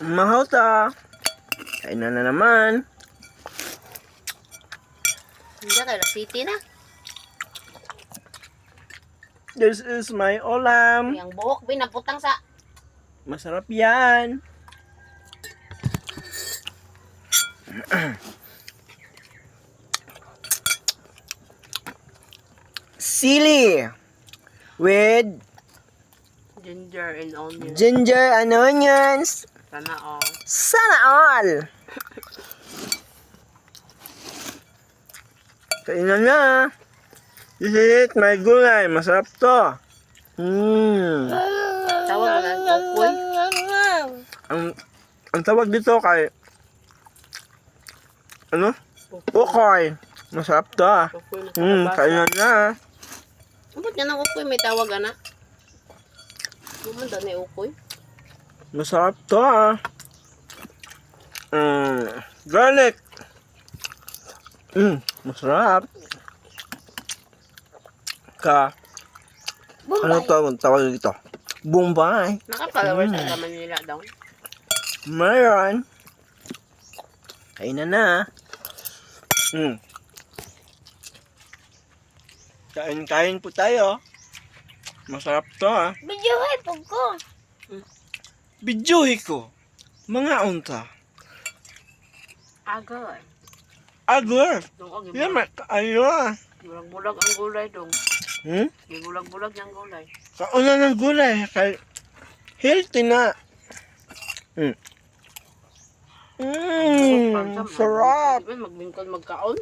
Mahaw ta. Kainan na naman. Hindi kay La City na. This is my ulam. Yang buhok binaputang sa. Masarap yan. Sili with Ginger and onion. ginger and onions. Sana all. Sana all. Kainan na. This is it, my gulay. Masarap to. Tawag mo na kokoy. Ang tawag dito kay ano? Ukoy. Masarap to. Kokoy na sa labasa. Kainan na. Ba't yan ang ukoy? May tawag ana? Naman daw na ukoy. Masarap to garlic. Masarap. Ano tawag dito? Bombay. Nakapalawar sa gaman nila daw. Mayroon. Kainan na. Kain po tayo. Masarap to Videohay po ko. Bidyuhi ko. Mga unta. Agad. Agor. Dong og. Yan, ayo. Bulag-bulag ang gulay dong. Bulag-bulag yung gulay. Kauna ng gulay. Kay healthy na. Sarap. Magbingkol magkaon.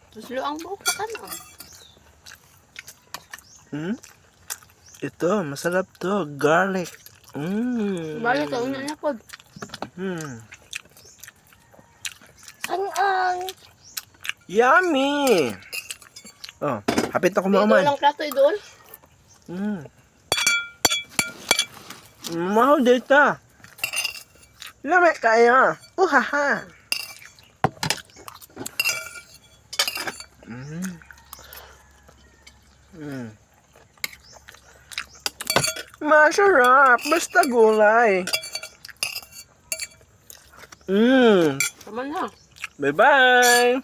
Tuslo ang buhok pa ka na. Ito, masarap to. Garlic. Balik ka una na po. Ang Yummy. Oh, hapit na Idol kumaman. ang plato idol. Mahal dito. Lami kaya. Uhaha. Masarap. Basta gulay. Tama na. Bye-bye.